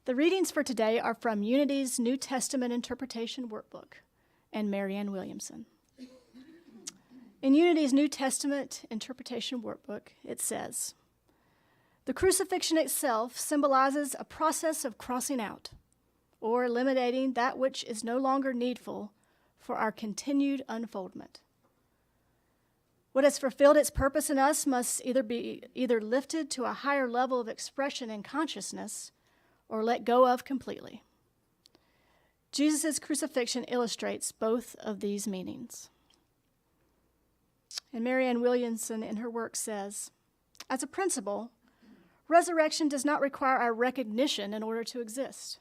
The readings for today are from Unity's New Testament Interpretation Workbook and Marianne Williamson. In Unity's New Testament Interpretation Workbook, it says, "The crucifixion itself symbolizes a process of crossing out, or eliminating that which is no longer needful for our continued unfoldment. What has fulfilled its purpose in us must either be lifted to a higher level of expression and consciousness or let go of completely. Jesus' crucifixion illustrates both of these meanings." And Marianne Williamson in her work says, "As a principle, resurrection does not require our recognition in order to exist.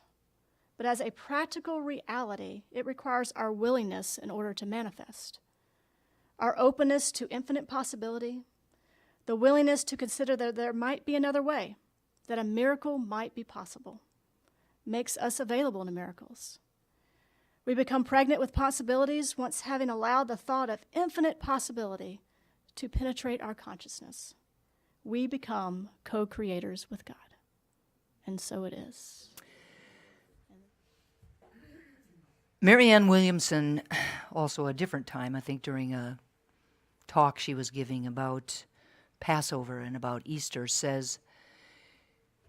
But as a practical reality, it requires our willingness in order to manifest. Our openness to infinite possibility, the willingness to consider that there might be another way, that a miracle might be possible, makes us available to miracles. We become pregnant with possibilities once having allowed the thought of infinite possibility to penetrate our consciousness. We become co-creators with God." And so it is. Marianne Williamson, also a different time, I think during a talk she was giving about Passover and about Easter, says,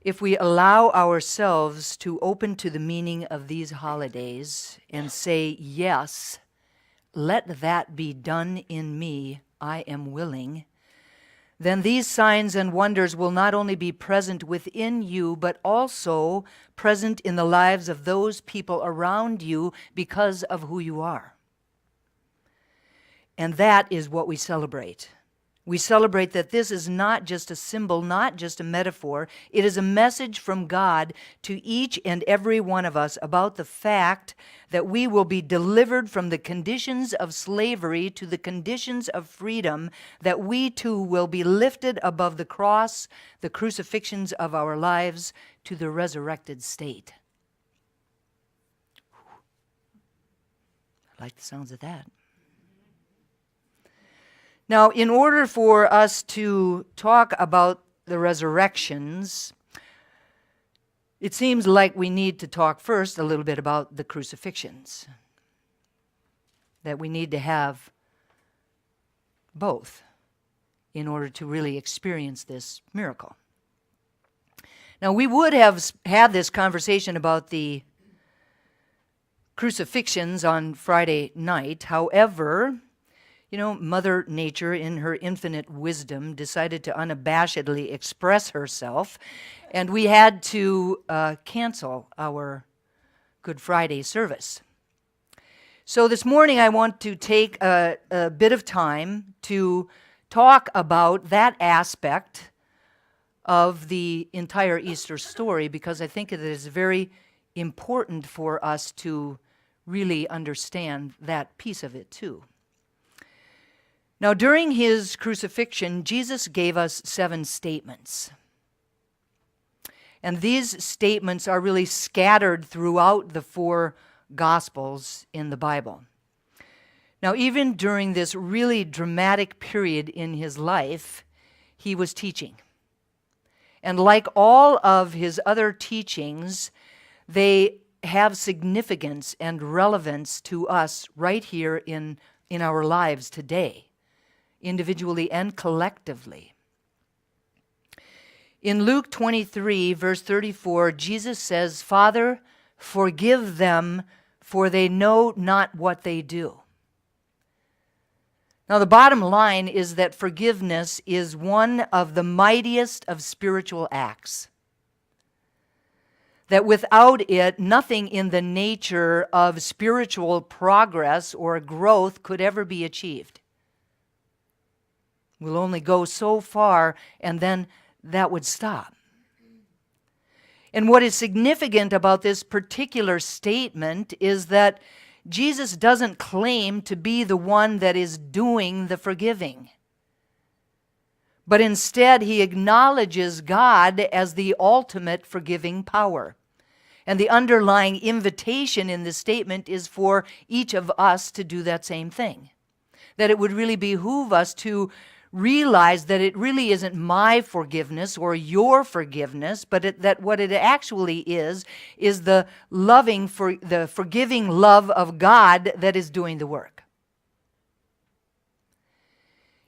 "If we allow ourselves to open to the meaning of these holidays and say, 'Yes, let that be done in me, I am willing,' then these signs and wonders will not only be present within you, but also present in the lives of those people around you because of who you are." And that is what we celebrate. We celebrate that this is not just a symbol, not just a metaphor. It is a message from God to each and every one of us about the fact that we will be delivered from the conditions of slavery to the conditions of freedom, that we too will be lifted above the cross, the crucifixions of our lives, to the resurrected state. I like the sounds of that. Now, in order for us to talk about the resurrections, it seems like we need to talk first a little bit about the crucifixions. That we need to have both in order to really experience this miracle. Now, we would have had this conversation about the crucifixions on Friday night. However, Mother Nature, in her infinite wisdom, decided to unabashedly express herself, and we had to cancel our Good Friday service. So this morning I want to take a bit of time to talk about that aspect of the entire Easter story, because I think it is very important for us to really understand that piece of it too. Now, during his crucifixion, Jesus gave us 7 statements. And these statements are really scattered throughout the 4 Gospels in the Bible. Now, even during this really dramatic period in his life, he was teaching. And like all of his other teachings, they have significance and relevance to us right here in our lives today, individually and collectively. In Luke 23, verse 34, Jesus says, "Father, forgive them, for they know not what they do." Now, the bottom line is that forgiveness is one of the mightiest of spiritual acts. That without it, nothing in the nature of spiritual progress or growth could ever be achieved. We'll only go so far, and then that would stop. And what is significant about this particular statement is that Jesus doesn't claim to be the one that is doing the forgiving, but instead he acknowledges God as the ultimate forgiving power. And the underlying invitation in this statement is for each of us to do that same thing. That it would really behoove us to realize that it really isn't my forgiveness or your forgiveness, but that what it actually is the the forgiving love of God that is doing the work.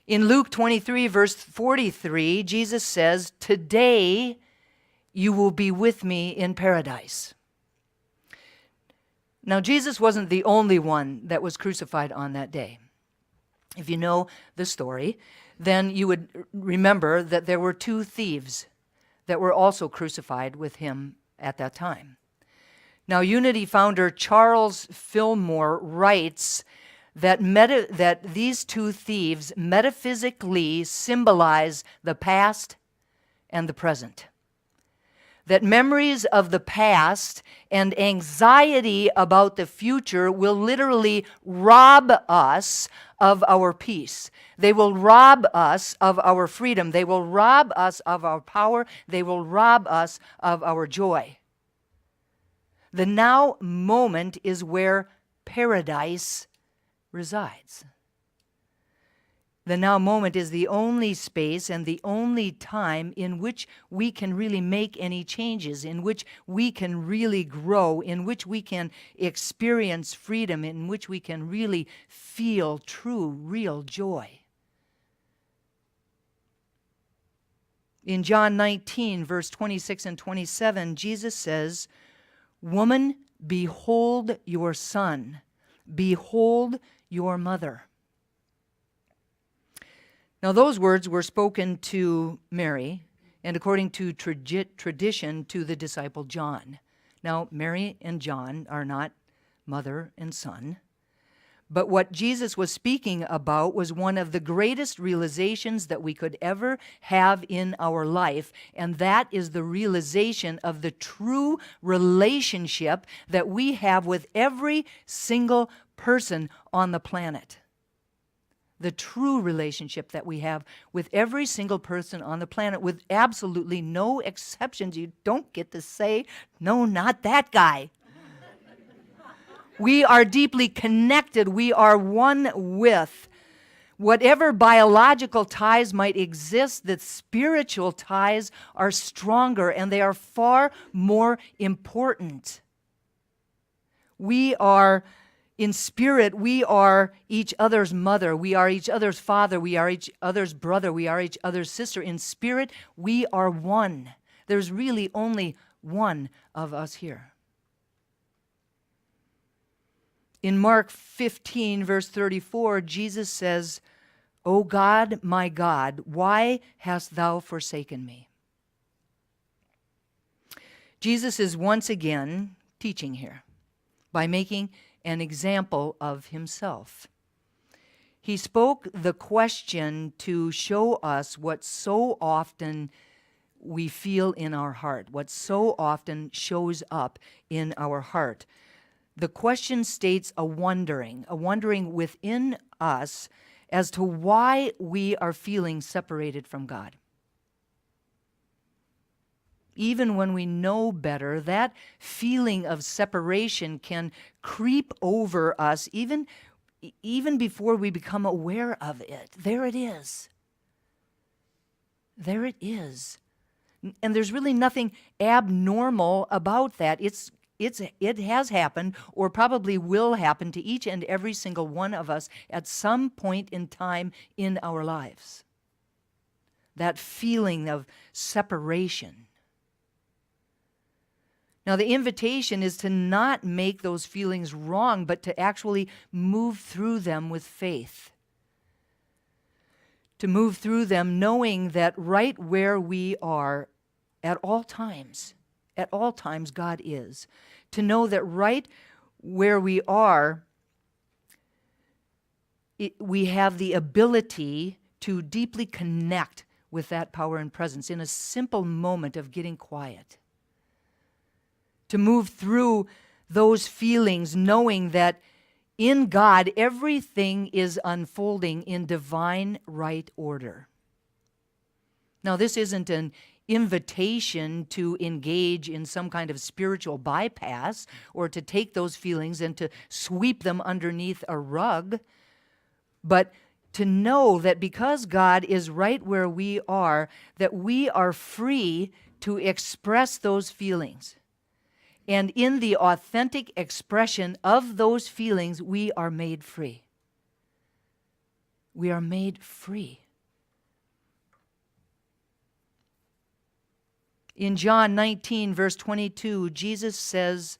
In Luke 23, verse 43, Jesus says, "Today you will be with me in paradise." Now, Jesus wasn't the only one that was crucified on that day. If you know the story, then you would remember that there were two thieves that were also crucified with him at that time. Now, Unity founder Charles Fillmore writes that these two thieves metaphysically symbolize the past and the present. That memories of the past and anxiety about the future will literally rob us of our peace. They will rob us of our freedom. They will rob us of our power. They will rob us of our joy. The now moment is where paradise resides. The now moment is the only space and the only time in which we can really make any changes, in which we can really grow, in which we can experience freedom, in which we can really feel true, real joy. In John 19, verse 26 and 27, Jesus says, "Woman, behold your son. Behold your mother." Now, those words were spoken to Mary, and according to tradition, to the disciple John. Now, Mary and John are not mother and son, but what Jesus was speaking about was one of the greatest realizations that we could ever have in our life, and that is the realization of the true relationship that we have with every single person on the planet. The true relationship that we have with every single person on the planet, with absolutely no exceptions. You don't get to say, "No, not that guy." We are deeply connected. We are one with. Whatever biological ties might exist, the spiritual ties are stronger and they are far more important. We are In spirit, we are each other's mother. We are each other's father. We are each other's brother. We are each other's sister. In spirit, we are one. There's really only one of us here. In Mark 15, verse 34, Jesus says, "O God, my God, why hast thou forsaken me?" Jesus is once again teaching here by making an example of himself. He spoke the question to show us what so often we feel in our heart, what so often shows up in our heart. The question states a wondering within us as to why we are feeling separated from God. Even when we know better, that feeling of separation can creep over us even before we become aware of it. There it is. There it is. And there's really nothing abnormal about that. It has happened, or probably will happen, to each and every single one of us at some point in time in our lives. That feeling of separation. Now, the invitation is to not make those feelings wrong, but to actually move through them with faith. To move through them knowing that right where we are at all times, God is. To know that right where we are, we have the ability to deeply connect with that power and presence in a simple moment of getting quiet. To move through those feelings knowing that in God everything is unfolding in divine right order. Now, this isn't an invitation to engage in some kind of spiritual bypass or to take those feelings and to sweep them underneath a rug, but to know that because God is right where we are, that we are free to express those feelings. And in the authentic expression of those feelings, we are made free. We are made free. In John 19, verse 22, Jesus says,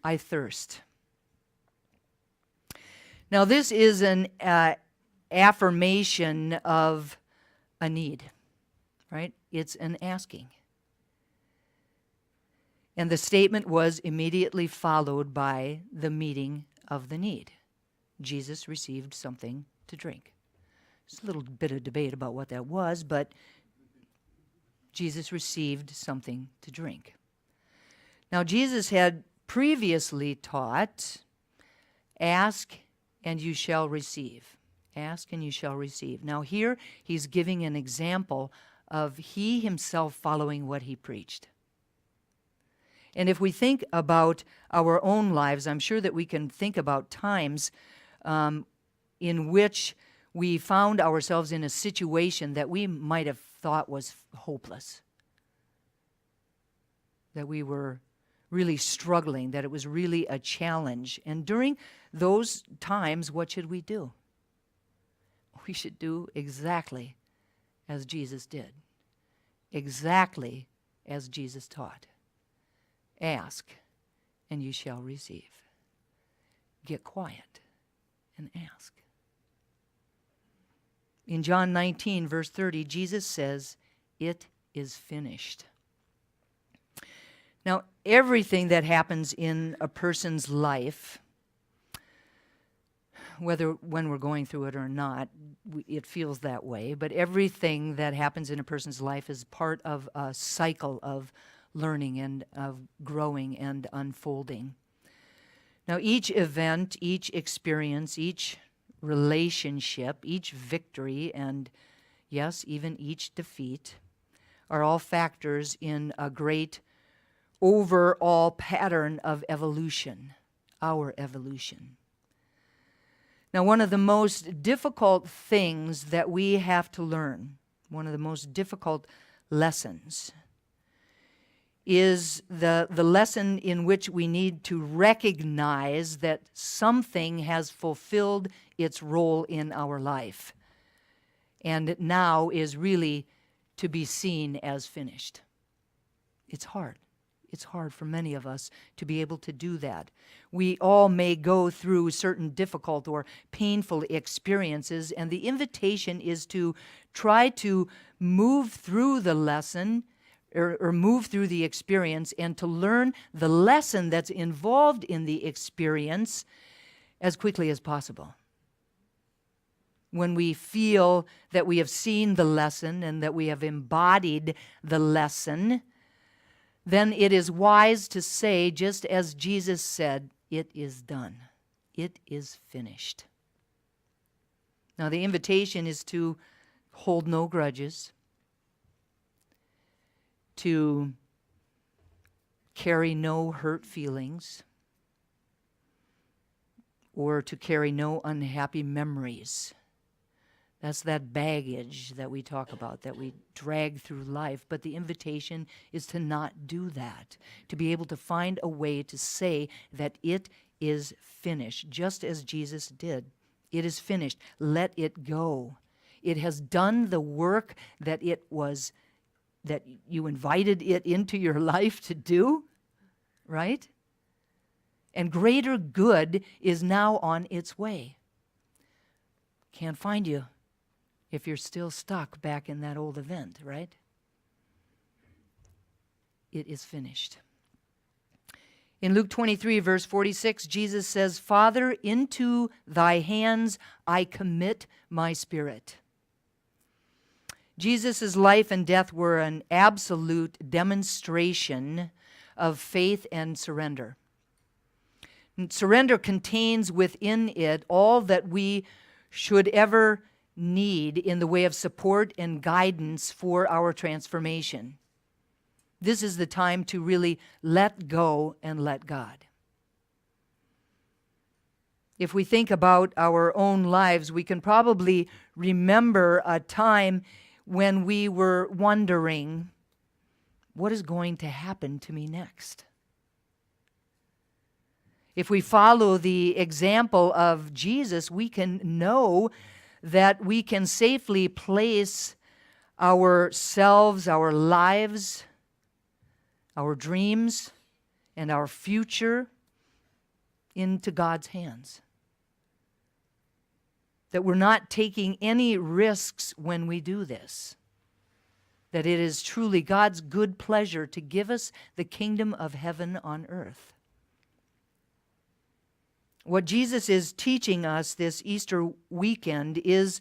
I thirst. Now, this is an affirmation of a need, right? It's an asking. And the statement was immediately followed by the meeting of the need. Jesus received something to drink. There's a little bit of debate about what that was, but Jesus received something to drink. Now, Jesus had previously taught, ask and you shall receive. Ask and you shall receive. Now here he's giving an example of he himself following what he preached. And if we think about our own lives, I'm sure that we can think about times in which we found ourselves in a situation that we might have thought was hopeless, that we were really struggling, that it was really a challenge. And during those times, what should we do? We should do exactly as Jesus did, exactly as Jesus taught. Ask, and you shall receive. Get quiet and ask. In John 19, verse 30, Jesus says, it is finished. Now, everything that happens in a person's life, whether when we're going through it or not, it feels that way, but everything that happens in a person's life is part of a cycle of learning and of growing and unfolding. Now, each event, each experience, each relationship, each victory, and yes, even each defeat, are all factors in a great overall pattern of evolution, our evolution. Now, one of the most difficult things that we have to learn, one of the most difficult lessons, is the lesson in which we need to recognize that something has fulfilled its role in our life and now is really to be seen as finished. It's hard. It's hard for many of us to be able to do that. We all may go through certain difficult or painful experiences, and the invitation is to try to move through the lesson or move through the experience and to learn the lesson that's involved in the experience as quickly as possible. When we feel that we have seen the lesson and that we have embodied the lesson, then it is wise to say, just as Jesus said, it is done. It is finished. Now, the invitation is to hold no grudges, to carry no hurt feelings, or to carry no unhappy memories. That's that baggage that we talk about, that we drag through life. But the invitation is to not do that, to be able to find a way to say that it is finished, just as Jesus did. It is finished. Let it go. It has done the work that that you invited it into your life to do, right? And greater good is now on its way. Can't find you if you're still stuck back in that old event, right? It is finished. In Luke 23, verse 46, Jesus says, Father, into thy hands I commit my spirit. Jesus' life and death were an absolute demonstration of faith and surrender. And surrender contains within it all that we should ever need in the way of support and guidance for our transformation. This is the time to really let go and let God. If we think about our own lives, we can probably remember a time when we were wondering, what is going to happen to me next? If we follow the example of Jesus, we can know that we can safely place ourselves, our lives, our dreams, and our future into God's hands. That we're not taking any risks when we do this. That it is truly God's good pleasure to give us the kingdom of heaven on earth. What Jesus is teaching us this Easter weekend is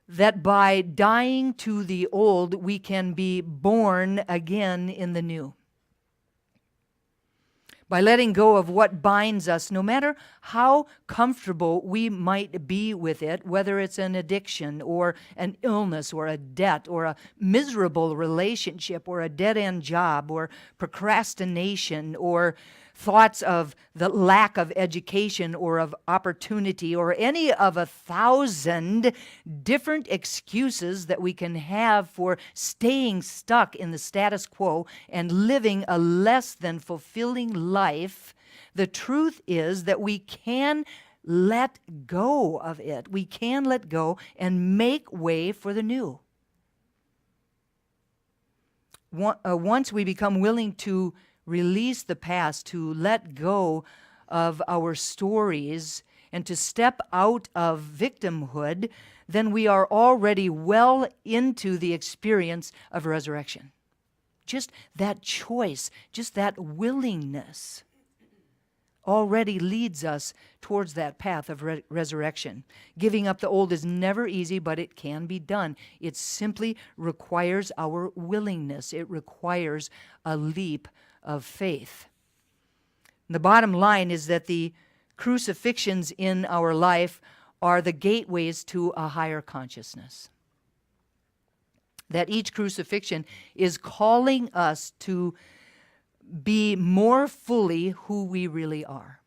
that by dying to the old, we can be born again in the new. By letting go of what binds us, no matter how comfortable we might be with it, whether it's an addiction or an illness or a debt or a miserable relationship or a dead-end job or procrastination or thoughts of the lack of education or of opportunity or any of 1,000 different excuses that we can have for staying stuck in the status quo and living a less than fulfilling life, the truth is that we can let go of it. We can let go and make way for the new. Once we become willing to release the past, to let go of our stories, and to step out of victimhood, then we are already well into the experience of resurrection. Just that choice, just that willingness already leads us towards that path of resurrection. Giving up the old is never easy, but it can be done. It simply requires our willingness. It requires a leap of faith. The bottom line is that the crucifixions in our life are the gateways to a higher consciousness. That each crucifixion is calling us to be more fully who we really are.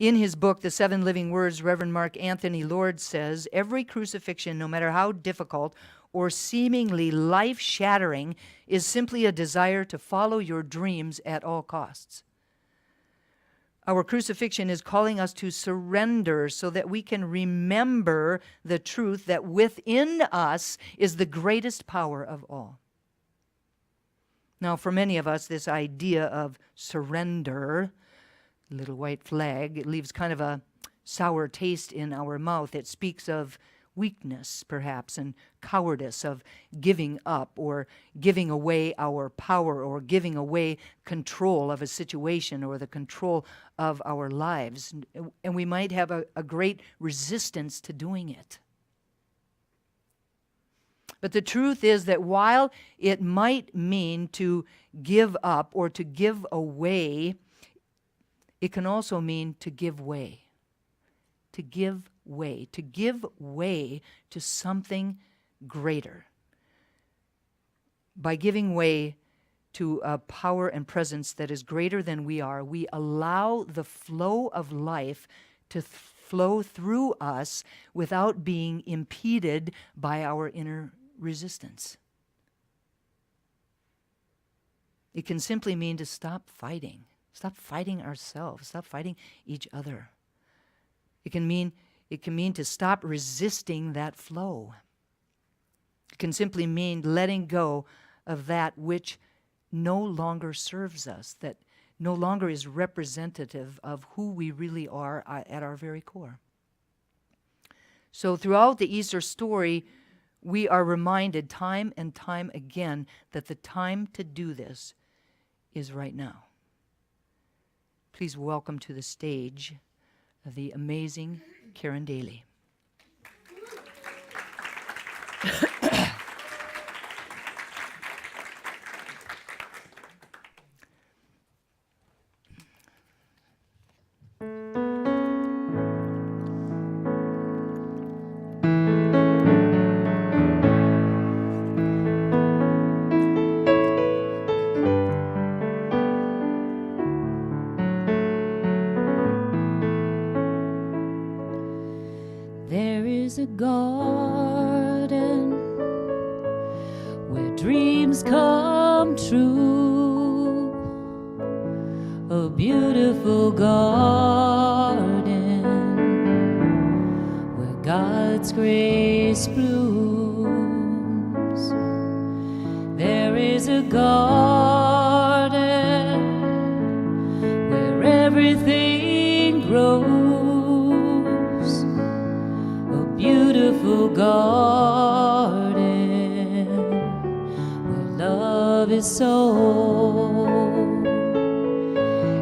In his book, The 7 Living Words, Reverend Mark Anthony Lord says, every crucifixion, no matter how difficult or seemingly life-shattering, is simply a desire to follow your dreams at all costs. Our crucifixion is calling us to surrender so that we can remember the truth that within us is the greatest power of all. Now, for many of us, this idea of surrender, little white flag, it leaves kind of a sour taste in our mouth. It speaks of weakness, perhaps, and cowardice, of giving up or giving away our power or giving away control of a situation or the control of our lives. And we might have a great resistance to doing it. But the truth is that while it might mean to give up or to give away, it can also mean to give way. To give way. To give way to something greater. By giving way to a power and presence that is greater than we are, we allow the flow of life to flow through us without being impeded by our inner resistance. It can simply mean to stop fighting ourselves, stop fighting each other. It can mean to stop resisting that flow. It can simply mean letting go of that which no longer serves us, that no longer is representative of who we really are at our very core. So throughout the Easter story, we are reminded time and time again that the time to do this is right now. Please welcome to the stage the amazing Karen Daly. garden where dreams come true, a beautiful garden where God's grace blooms. There is a garden where everything grows, a beautiful garden where love is sown.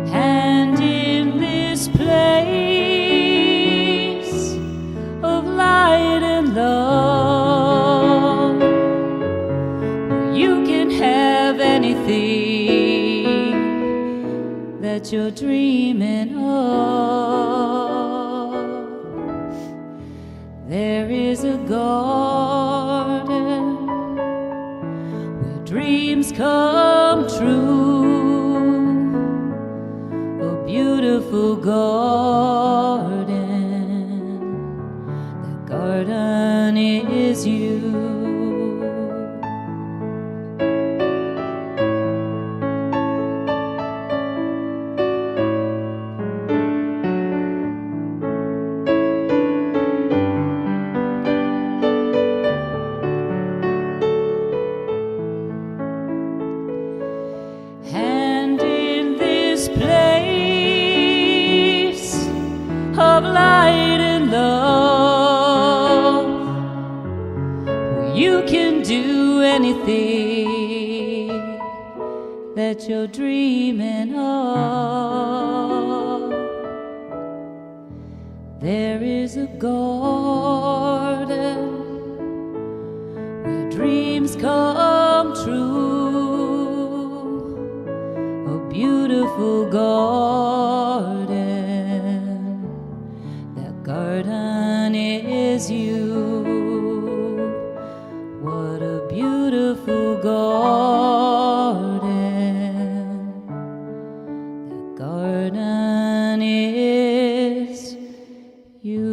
And in this place of light and love, you can have anything that you're dreaming of. There is a garden where dreams come true, a beautiful garden. The garden is you. And in this place of light and love, where you can do anything that you're dreaming of, there is a garden where dreams come true, a beautiful garden. That garden is you. What a beautiful garden. That garden is you.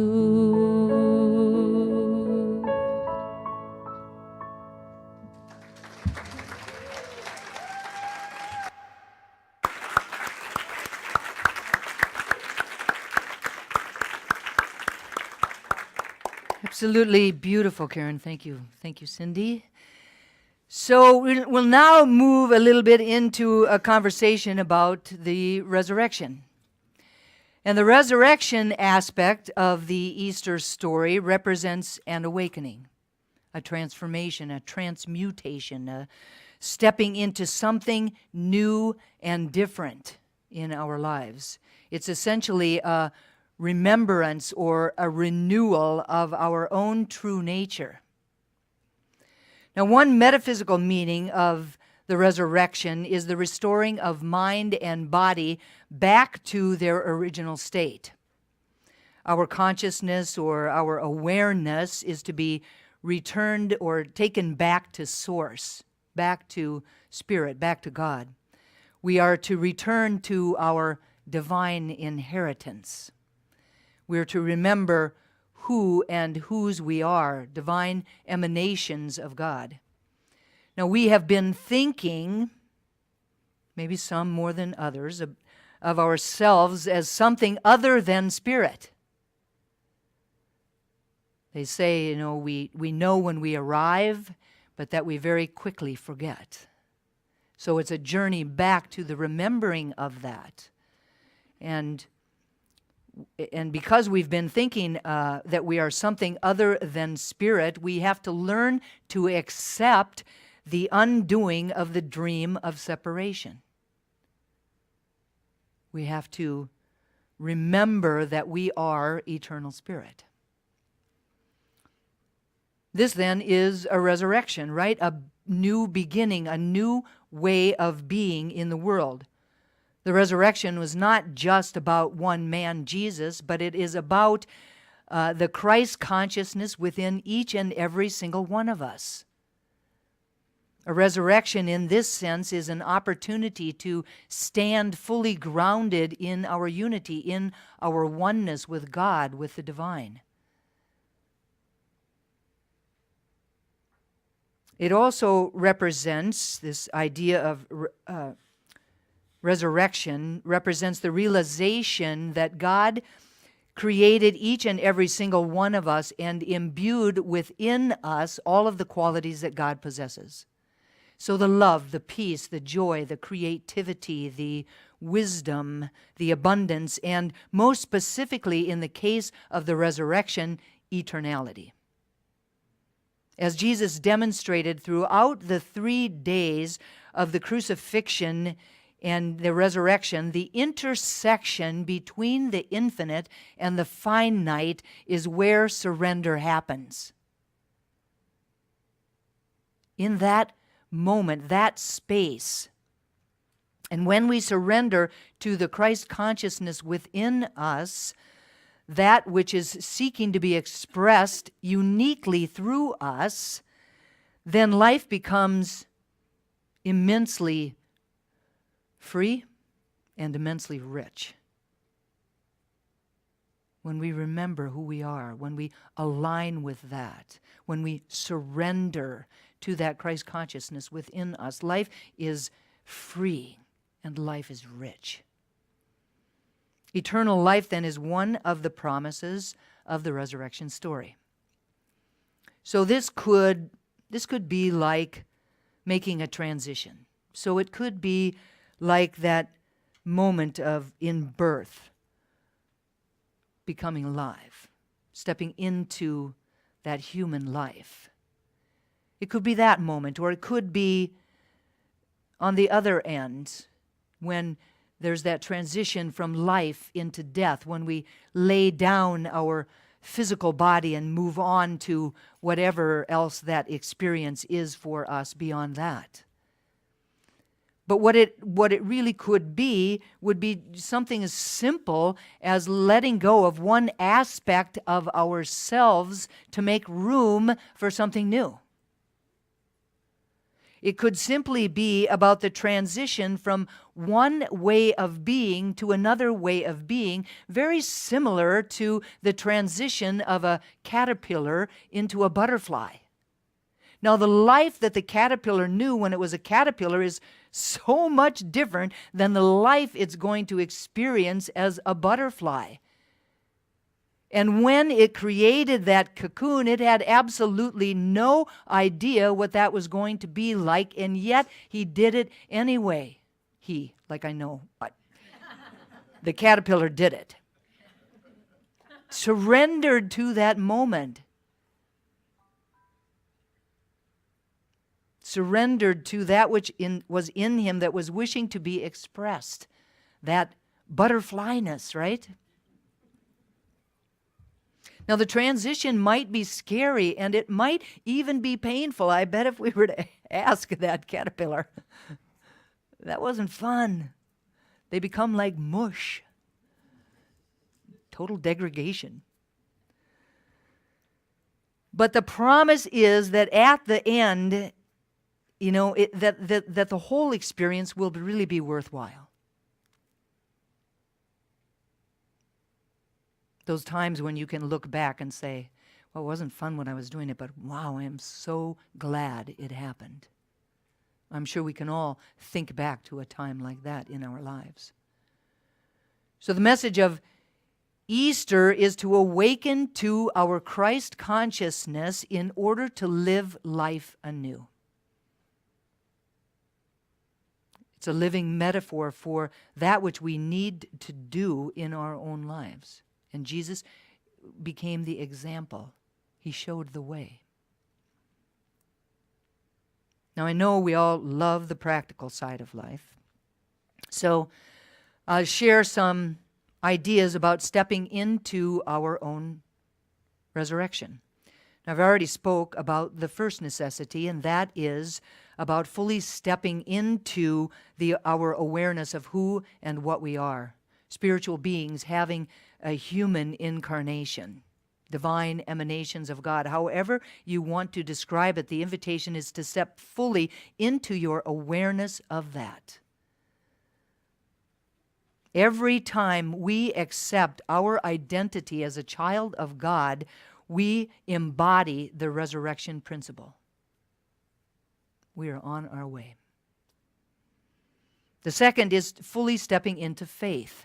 Absolutely beautiful, Karen. Thank you. Thank you, Cindy. So we'll now move a little bit into a conversation about the resurrection. And the resurrection aspect of the Easter story represents an awakening, a transformation, a transmutation, a stepping into something new and different in our lives. It's essentially a remembrance or a renewal of our own true nature. Now, one metaphysical meaning of the resurrection is the restoring of mind and body back to their original state. Our consciousness or our awareness is to be returned or taken back to source, back to spirit, back to God. We are to return to our divine inheritance. We are to remember who and whose we are, divine emanations of God. Now, we have been thinking, maybe some more than others, of ourselves as something other than spirit. They say, we know when we arrive, but that we very quickly forget. So it's a journey back to the remembering of that. And because we've been thinking that we are something other than spirit, we have to learn to accept the undoing of the dream of separation. We have to remember that we are eternal spirit. This then is a resurrection, right? A new beginning, a new way of being in the world. The resurrection was not just about one man, Jesus, but it is about the Christ consciousness within each and every single one of us. A resurrection in this sense is an opportunity to stand fully grounded in our unity, in our oneness with God, with the divine. It also represents, this idea of resurrection represents the realization that God created each and every single one of us and imbued within us all of the qualities that God possesses. So the love, the peace, the joy, the creativity, the wisdom, the abundance, and most specifically in the case of the resurrection, eternality. As Jesus demonstrated throughout the 3 days of the crucifixion and the resurrection, the intersection between the infinite and the finite is where surrender happens. In that moment, that space, and when we surrender to the Christ consciousness within us, that which is seeking to be expressed uniquely through us, then life becomes immensely free and immensely rich. When we remember who we are, when we align with that, when we surrender to that Christ consciousness within us, life is free and life is rich. Eternal life, then, is one of the promises of the resurrection story. So this could be like making a transition. So it could be like that moment of in birth, becoming alive, stepping into that human life. It could be that moment, or it could be on the other end, when there's that transition from life into death, when we lay down our physical body and move on to whatever else that experience is for us beyond that. But what it really could be would be something as simple as letting go of one aspect of ourselves to make room for something new. It could simply be about the transition from one way of being to another way of being, very similar to the transition of a caterpillar into a butterfly. Now, the life that the caterpillar knew when it was a caterpillar is so much different than the life it's going to experience as a butterfly. And when it created that cocoon, it had absolutely no idea what that was going to be like, and yet he did it anyway. But the caterpillar did it. Surrendered to that moment. Surrendered to that which was in him that was wishing to be expressed. That butterflyness, right? Now, the transition might be scary, and it might even be painful. I bet if we were to ask that caterpillar, that wasn't fun. They become like mush. Total degradation. But the promise is that at the end, that the whole experience will really be worthwhile. Those times when you can look back and say, well, it wasn't fun when I was doing it, but wow, I am so glad it happened. I'm sure we can all think back to a time like that in our lives. So the message of Easter is to awaken to our Christ consciousness in order to live life anew. It's a living metaphor for that which we need to do in our own lives. And Jesus became the example. He showed the way. Now, I know we all love the practical side of life. So I'll share some ideas about stepping into our own resurrection. Now, I've already spoke about the first necessity, and that is about fully stepping into our awareness of who and what we are. Spiritual beings having a human incarnation, divine emanations of God. However you want to describe it, the invitation is to step fully into your awareness of that. Every time we accept our identity as a child of God, we embody the resurrection principle. We are on our way. The second is fully stepping into faith.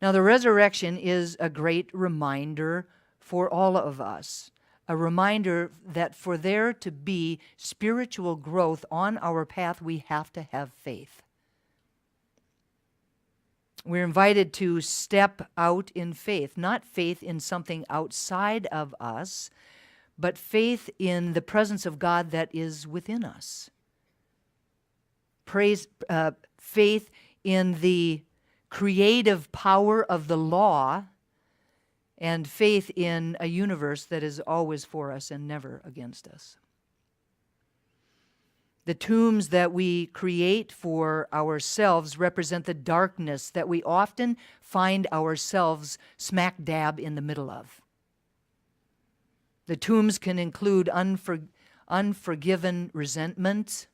Now, the resurrection is a great reminder for all of us, a reminder that for there to be spiritual growth on our path, we have to have faith. We're invited to step out in faith, not faith in something outside of us, but faith in the presence of God that is within us. Faith in the creative power of the law, and faith in a universe that is always for us and never against us. The tombs that we create for ourselves represent the darkness that we often find ourselves smack dab in the middle of. The tombs can include unforgiven resentment,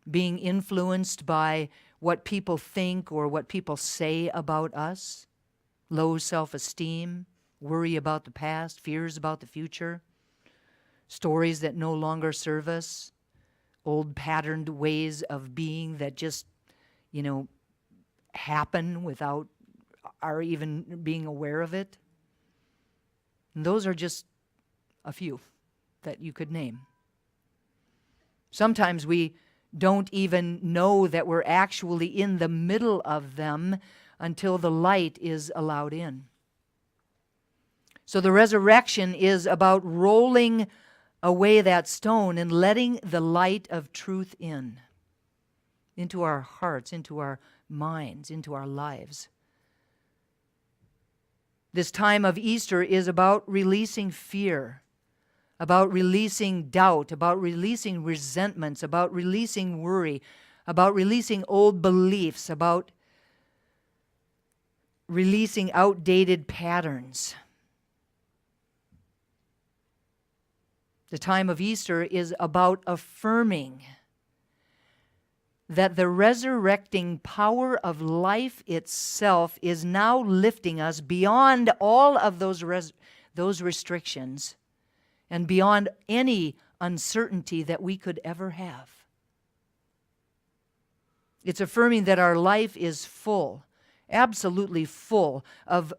being influenced by what people think or what people say about us, low self-esteem, worry about the past, fears about the future, stories that no longer serve us, old patterned ways of being that just, happen without our even being aware of it. And those are just a few that you could name. Sometimes we don't even know that we're actually in the middle of them until the light is allowed in. So the resurrection is about rolling away that stone and letting the light of truth into our hearts, into our minds, into our lives. This time of Easter is about releasing fear, about releasing doubt, about releasing resentments, about releasing worry, about releasing old beliefs, about releasing outdated patterns. The time of Easter is about affirming that the resurrecting power of life itself is now lifting us beyond all of those restrictions and beyond any uncertainty that we could ever have. It's affirming that our life is full, absolutely full of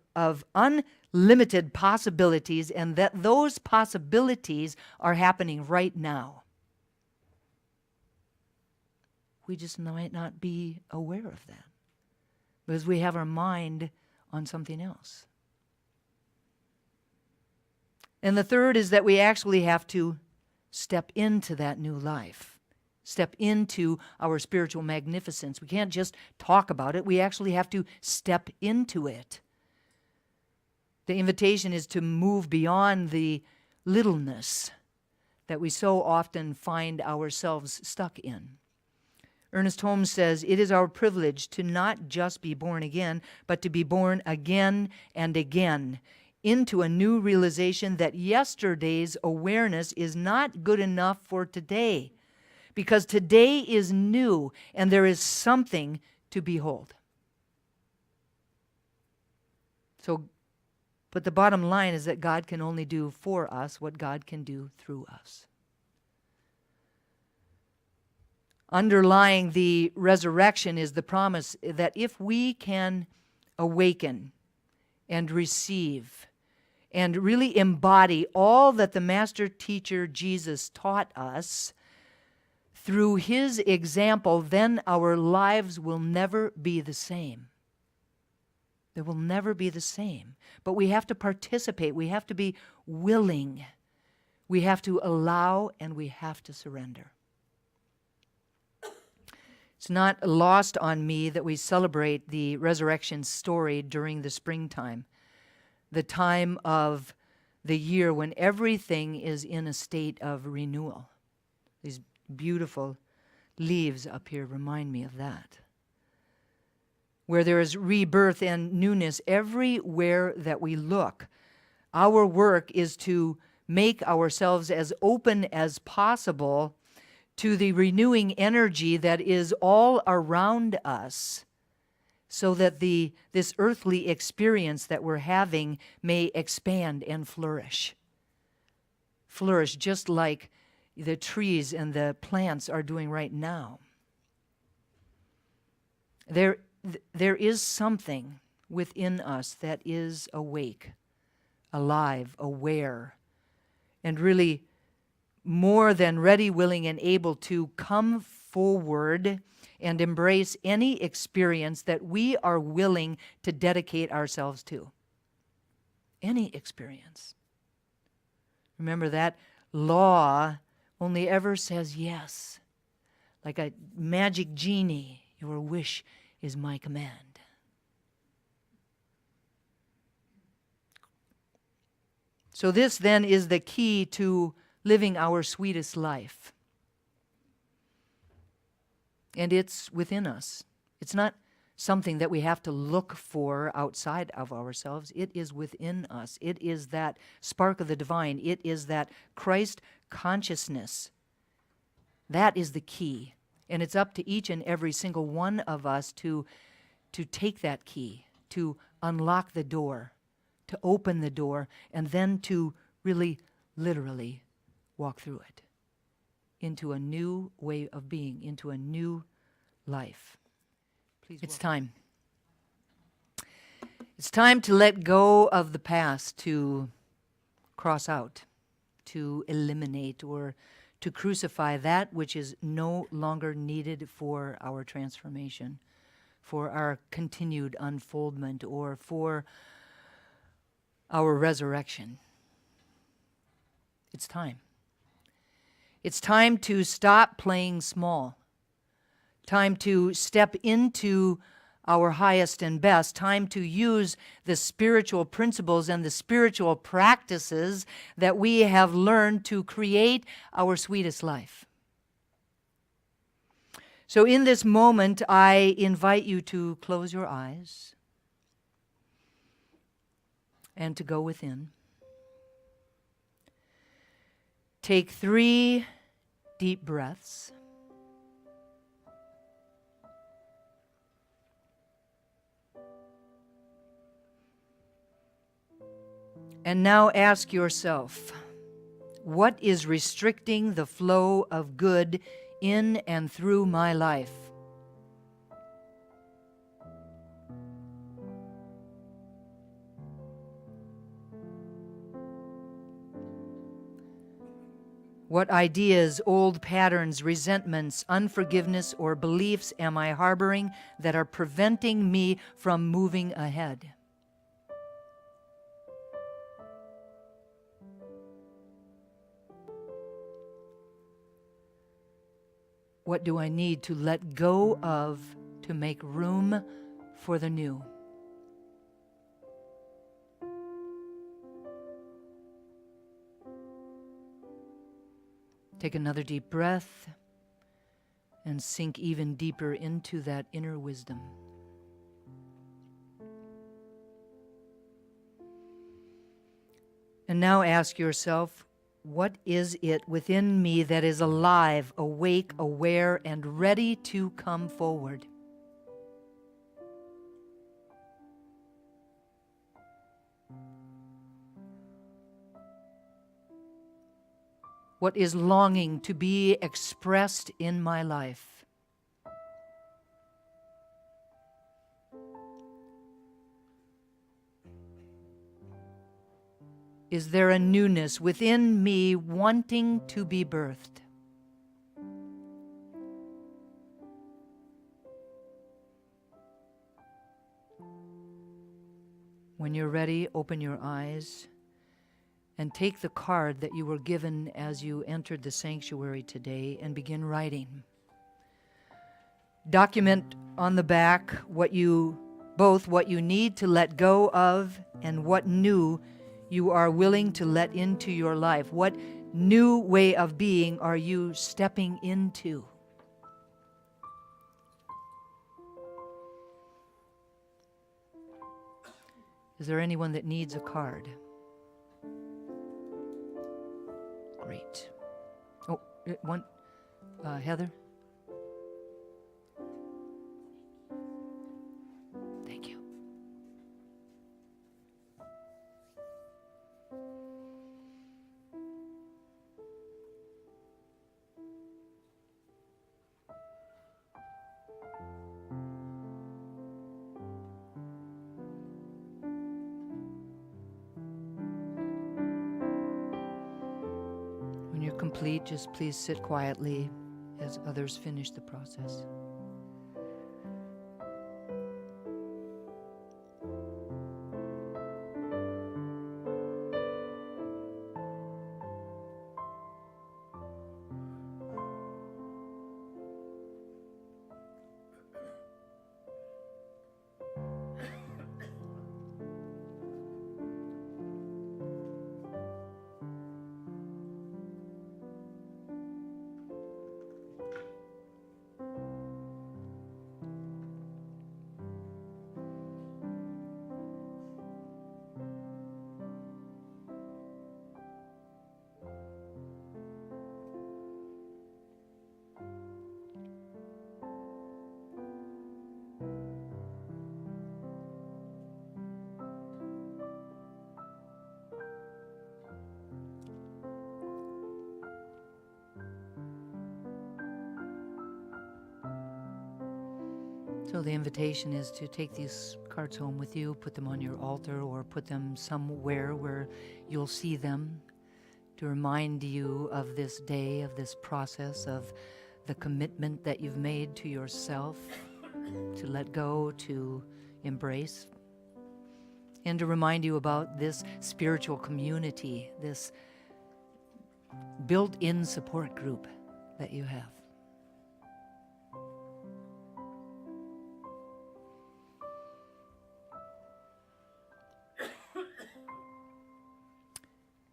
unlimited possibilities, and that those possibilities are happening right now. We just might not be aware of that because we have our mind on something else. And the third is that we actually have to step into that new life, step into our spiritual magnificence. We can't just talk about it. We actually have to step into it. The invitation is to move beyond the littleness that we so often find ourselves stuck in. Ernest Holmes says, "It is our privilege to not just be born again, but to be born again and again into a new realization that yesterday's awareness is not good enough for today, because today is new and there is something to behold." But the bottom line is that God can only do for us what God can do through us. Underlying the resurrection is the promise that if we can awaken and receive and really embody all that the master teacher Jesus taught us through his example, then our lives will never be the same. They will never be the same. But we have to participate. We have to be willing. We have to allow, and we have to surrender. It's not lost on me that we celebrate the resurrection story during the springtime, the time of the year when everything is in a state of renewal. These beautiful leaves up here remind me of that. Where there is rebirth and newness everywhere that we look. Our work is to make ourselves as open as possible to the renewing energy that is all around us, so that this earthly experience that we're having may expand and flourish. Flourish just like the trees and the plants are doing right now. There is something within us that is awake, alive, aware, and really more than ready, willing, and able to come forward and embrace any experience that we are willing to dedicate ourselves to. Any experience. Remember, that law only ever says yes. Like a magic genie, your wish is my command. So this then is the key to living our sweetest life. And it's within us. It's not something that we have to look for outside of ourselves. It is within us. It is that spark of the divine. It is that Christ consciousness. That is the key. And it's up to each and every single one of us to take that key, to unlock the door, to open the door, and then to really, literally walk through it into a new way of being, into a new life. It's time. It's time to let go of the past, to cross out, to eliminate, or to crucify that which is no longer needed for our transformation, for our continued unfoldment, or for our resurrection. It's time. It's time to stop playing small. Time to step into our highest and best. Time to use the spiritual principles and the spiritual practices that we have learned to create our sweetest life. So in this moment, I invite you to close your eyes and to go within. Take 3 deep breaths. And now ask yourself, what is restricting the flow of good in and through my life? What ideas, old patterns, resentments, unforgiveness, or beliefs am I harboring that are preventing me from moving ahead? What do I need to let go of to make room for the new? Take another deep breath and sink even deeper into that inner wisdom. And now ask yourself, what is it within me that is alive, awake, aware, and ready to come forward? What is longing to be expressed in my life? Is there a newness within me wanting to be birthed? When you're ready, open your eyes and take the card that you were given as you entered the sanctuary today and begin writing. Document on the back what you need to let go of and what new you are willing to let into your life. What new way of being are you stepping into? Is there anyone that needs a card? Great. Oh, one, Heather? Thank you. complete, just please sit quietly as others finish the process. So the invitation is to take these cards home with you, put them on your altar, or put them somewhere where you'll see them to remind you of this day, of this process, of the commitment that you've made to yourself, to let go, to embrace, and to remind you about this spiritual community, this built-in support group that you have.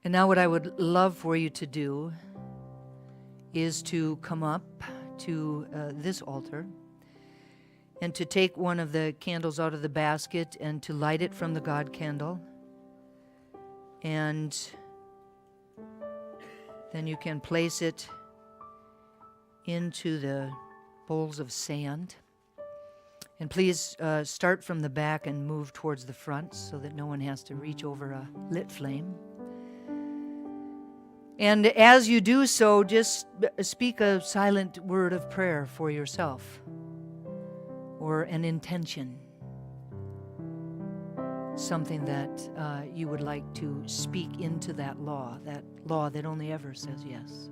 And now what I would love for you to do is to come up to this altar and to take one of the candles out of the basket and to light it from the God candle. And then you can place it into the bowls of sand. And please start from the back and move towards the front so that no one has to reach over a lit flame. And as you do so, just speak a silent word of prayer for yourself or an intention, something that you would like to speak into that law that only ever says yes.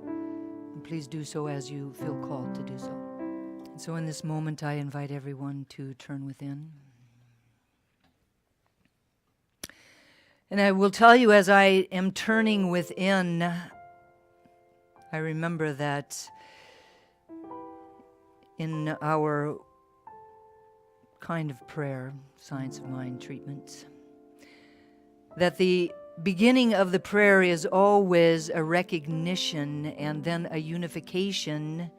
And please do so as you feel called to do so. And so in this moment, I invite everyone to turn within. And I will tell you, as I am turning within, I remember that in our kind of prayer, Science of Mind treatment, that the beginning of the prayer is always a recognition and then a unification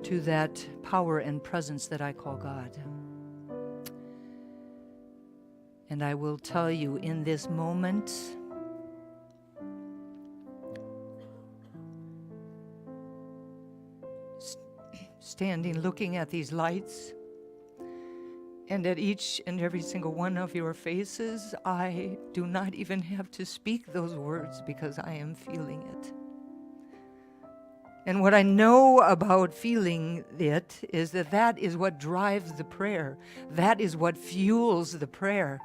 to that power and presence that I call God. And I will tell you, in this moment, standing looking at these lights and at each and every single one of your faces, I do not even have to speak those words because I am feeling it. And what I know about feeling it is that is what drives the prayer. That is what fuels the prayer.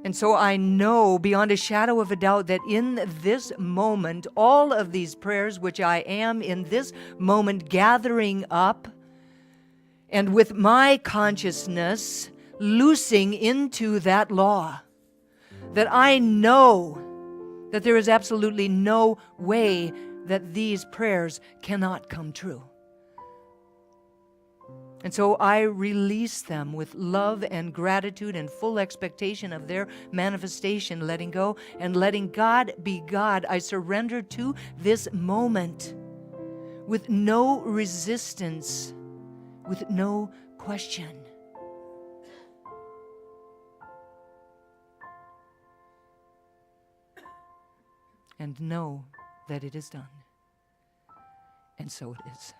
And so I know beyond a shadow of a doubt that in this moment, all of these prayers which I am in this moment gathering up, and with my consciousness loosing into that law, that I know that there is absolutely no way that these prayers cannot come true. And so I release them with love and gratitude and full expectation of their manifestation, letting go and letting God be God. I surrender to this moment with no resistance, with no question. And know that it is done. And so it is.